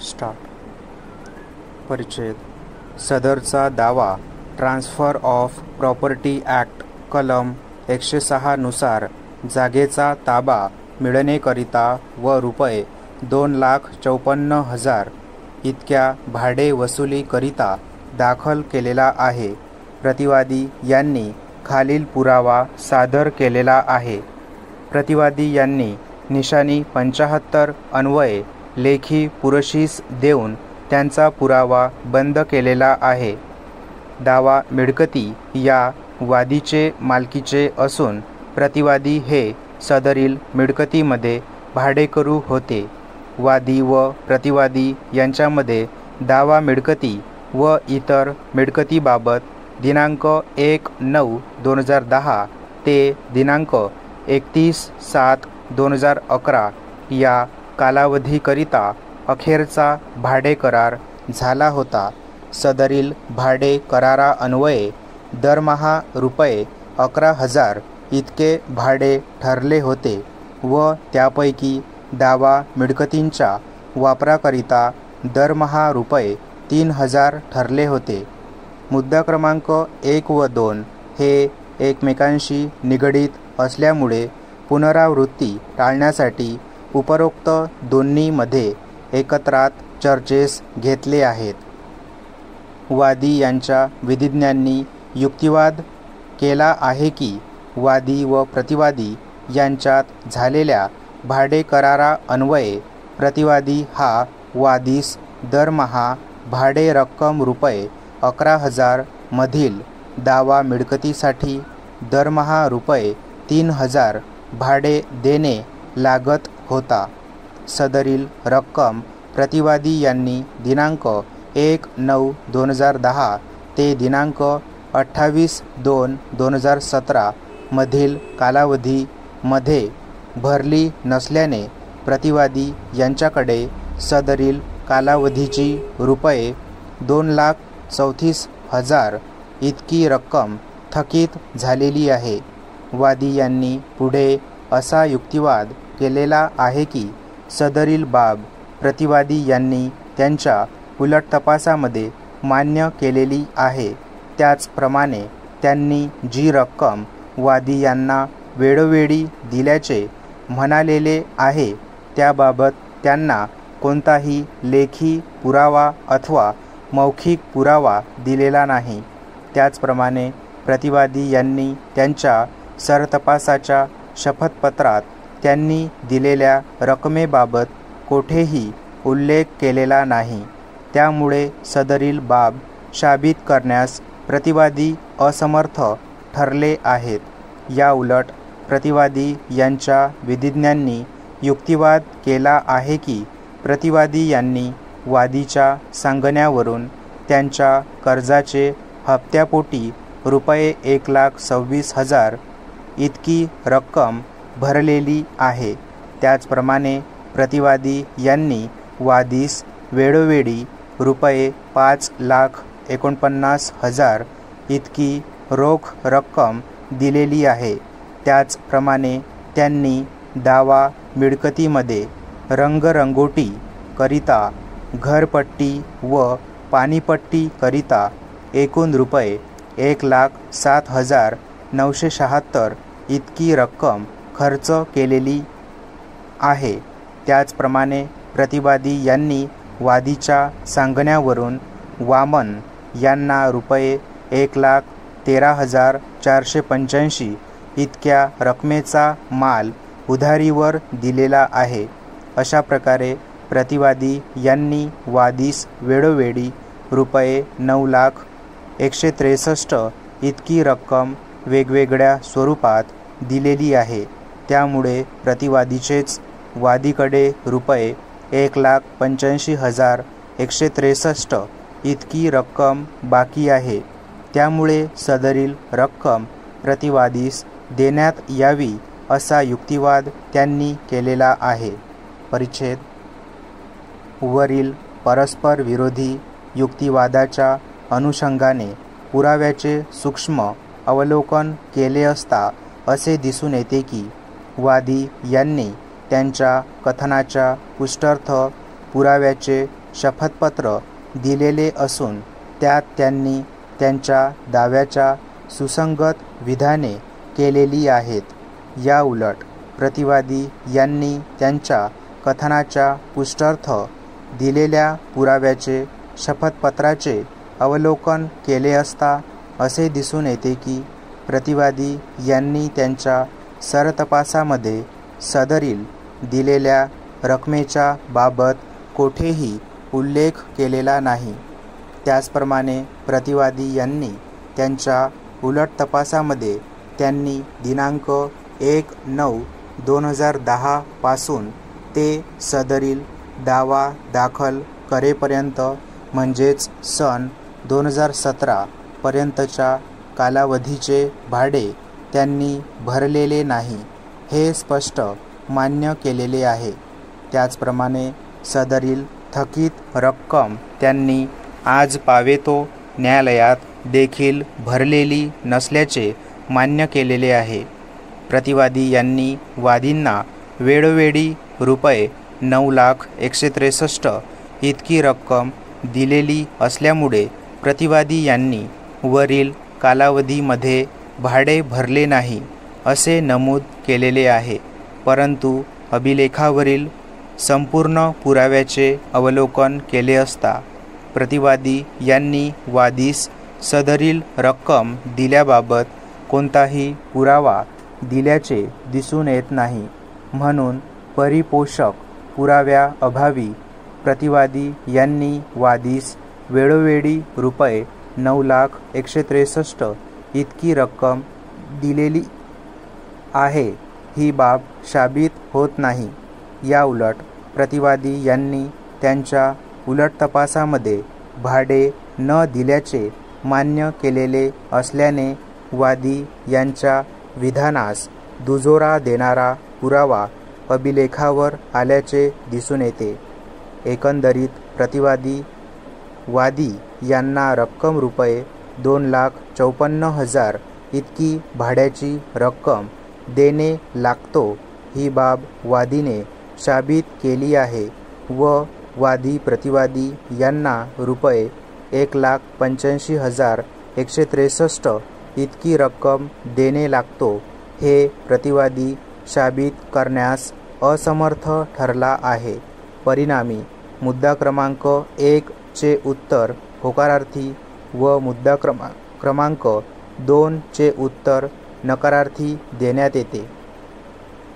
Start. परिच्छेद. सदरचा दावा transfer of property act कलम 106 नुसार जागेचा ताबा मिळणेकरिता व रुपये 2,54,000 इतक्या भाडे वसुलीकरिता दाखल केलेला आहे. प्रतिवादी यांनी खालील पुरावा सादर केलेला आहे. प्रतिवादी यांनी निशाणी 75 अन्वये लेखी पुरशीस देऊन त्यांचा पुरावा बंद केलेला आहे. दावा मिळकती या वादीचे मालकीचे असून प्रतिवादी हे सदरील मिळकतीमध्ये भाडेकरू होते. वादी व प्रतिवादी यांच्यामध्ये दावा मिळकती व इतर मिळकतीबाबत दिनांक 1/9/2010 ते दिनांक 31/7/2011 या कालावधीकरिता अखेरचा भाडे करार झाला होता. सदरील भाडे करारान्वये दरमहा रुपये 11,000 इतके भाडे ठरले होते व त्यापैकी दावा मिळकतींच्या वापराकरिता दरमहा रुपये 3,000 ठरले होते. मुद्दा क्रमांक 1 व 2 हे एकमेकांशी निगडीत असल्यामुळे पुनरावृत्ती टाळण्यासाठी उपरोक्त दोन्हीमध्ये एकत्रात चर्चेस घेतले आहेत. वादी यांच्या विधिज्ञांनी युक्तिवाद केला आहे की वादी व प्रतिवादी यांच्यात झालेल्या भाडे करारान्वये प्रतिवादी हा वादीस दरमहा भाडे रक्कम रुपये 11,000 मधील दावा मिळकतीसाठी दरमहा रुपये 3,000 भाडे देणे लागत होता. सदरील रक्कम प्रतिवादी यांनी दिनांक 1/9/2010 ते दिनांक 28/2/2017 मधील कालावधीमध्ये भरली नसल्याने प्रतिवादी यांच्याकडे सदरील कालावधीची रुपये 2,34,000 इतकी रक्कम थकीत झालेली आहे. वादी यांनी पुढे असा युक्तिवाद केलेला आहे की सदरील बाब प्रतिवादी यांनी त्यांच्या उलट तपासामध्ये मान्य केलेली आहे. त्याचप्रमाणे त्यांनी जी रक्कम वादी यांना वेळोवेळी दिल्याचे म्हणालेले आहे त्याबाबत त्यांना कोणताही लेखी पुरावा अथवा मौखिक पुरावा दिलेला नाही. त्याचप्रमाणे प्रतिवादी यांनी त्यांच्या सरतपासाच्या शपथपत्रात त्यांनी दिलेल्या रकमेबाबत कोठेही उल्लेख केलेला नाही. त्यामुळे सदरील बाब साबित करण्यास प्रतिवादी असमर्थ ठरले आहेत. याउलट प्रतिवादी यांच्या विधिज्ञांनी युक्तिवाद केला आहे की प्रतिवादी यांनी वादीच्या सांगण्यावरून त्यांच्या कर्जाचे हप्त्यापोटी रुपये 1,26,000 इतकी रक्कम भरलेली आहे. त्याचप्रमाणे प्रतिवादी यांनी वादीस वेळोवेळी रुपये 5,49,000 इतकी रोख रक्कम दिलेली आहे. त्याचप्रमाणे त्यांनी दावा मिळकतीमध्ये रंगरंगोटी करिता, घरपट्टी व पाणीपट्टी करिता एकूण रुपये 1,07,976 इतकी रक्कम खर्च केलेली आहे. त्याचप्रमाणे प्रतिवादी यांनी वादीच्या सांगण्यावरून वामन यांना रुपये 1,13,485 इतक्या रकमेचा माल उधारीवर दिलेला आहे. अशा प्रकारे प्रतिवादी यांनी वादीस वेळोवेळी रुपये 9,01,63 इतकी रक्कम वेगवेगळ्या स्वरूपात दिलेली आहे. त्यामुळे प्रतिवादीचेच वादीकडे रुपये 1,85,163 इतकी रक्कम बाकी आहे. त्यामुळे सदरील रक्कम प्रतिवादीस देण्यात यावी असा युक्तिवाद त्यांनी केलेला आहे. परिच्छेद. वरील परस्पर विरोधी युक्तिवादाच्या अनुषंगाने पुराव्याचे सूक्ष्म अवलोकन केले असता असे दिसून येते की वादी यांनी त्यांच्या कथनाच्या पुष्टर्थ पुराव्याचे शपथपत्र दिलेले असून त्यात त्यांनी त्यांच्या दाव्याच्या सुसंगत विधाने केलेली आहेत. याउलट प्रतिवादी यांनी त्यांच्या कथनाच्या पुष्टार्थ दिलेल्या पुराव्याचे शपथपत्राचे अवलोकन केले असता असे दिसून येते की प्रतिवादी यांनी त्यांच्या सरतपासामध्ये सदरील दिलेल्या रकमेच्या बाबत कोठेही उल्लेख केलेला नाही. त्याचप्रमाणे प्रतिवादी यांनी त्यांच्या उलट तपासामध्ये त्यांनी दिनांक 1/9/2010 पासून ते सदरील दावा दाखल करेपर्यंत म्हणजेच सन 2017 पर्यंतच्या कालावधीचे भाडे त्यांनी भरलेले नाही हे स्पष्ट मान्य केलेले आहे. त्याचप्रमाणे सदरील थकीत रक्कम त्यांनी आज पावेतो न्यायालयात देखील भरलेली नसल्याचे मान्य केलेले आहे. प्रतिवादी यांनी वादींना वेळोवेळी रुपये 9,163,000 इतकी रक्कम दिलेली असल्यामुळे प्रतिवादी यांनी वरील कालावधीमध्ये भाडे भरले नाही असे नमूद केलेले आहे. परंतु अभिलेखावरील संपूर्ण पुराव्याचे अवलोकन केले असता प्रतिवादी यांनी वादीस सदरील रक्कम दिल्याबाबत कोणताही पुरावा दिल्याचे दिसून येत नाही. म्हणून परिपोषक पुराव्याअभावी प्रतिवादी यांनी वादीस वेळोवेळी रुपये 9,163,000 इतकी रक्कम दिलेली आहे ही बाब साबित होत नाही. याउलट प्रतिवादी यांनी त्यांच्या उलट तपासामध्ये भाडे न दिल्याचे मान्य केलेले असल्याने वादी यांच्या विधानास दुजोरा देणारा पुरावा अभिलेखावर आल्याचे दिसून येते. एकंदरीत प्रतिवादी वादी यांना रक्कम रुपये 2,54,000 इतकी भाड्याची रक्कम देणे लागतो ही बाब वादीने साबित केली आहे व वादी प्रतिवादी यांना रुपये 1,85,163 इतकी रक्कम देणे लागतो हे प्रतिवादी साबित करण्यास असमर्थ ठरला आहे. परिणामी मुद्दा क्रमांक 1 चे उत्तर होकारार्थी व मुद्दा क्रमांक 2 चे उत्तर नकारार्थी देण्यात येते.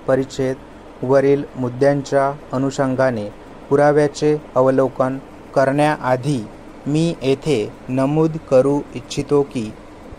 परिच्छेद वरील मुद्द्यांच्या अनुषंगाने पुराव्याचे अवलोकन करण्याआधी मी येथे नमूद करू इच्छितो की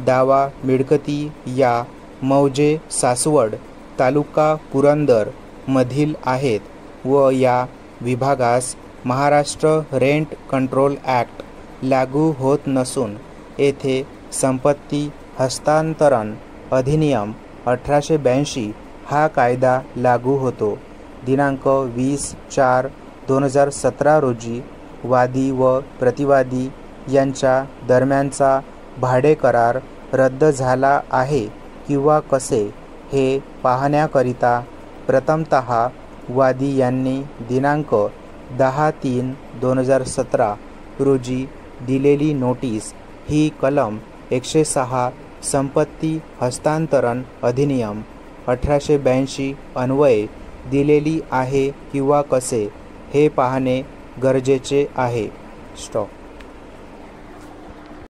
दावा मिळकती या मौजे सासवड तालुका पुरंदर मधील आहेत व या विभागास महाराष्ट्र रेंट कंट्रोल ॲक्ट लागू होत नसून येथे संपत्ती हस्तांतरण अधिनियम 1882 हा कायदा लागू होतो. दिनांक 20/4/2017 रोजी वादी व प्रतिवादी यांच्या दरम्यानचा भाडे करार रद्द झाला आहे किंवा कसे हे पाहण्याकरिता प्रथमतः वादी यांनी दिनांक 10/3/2017 रोजी दिलेली नोटीस ही कलम 106 संपत्ती हस्तांतरण अधिनियम 1882 अन्वये दिलेली आहे किंवा कसे हे पाहणे गरजेचे आहे. स्टॉप.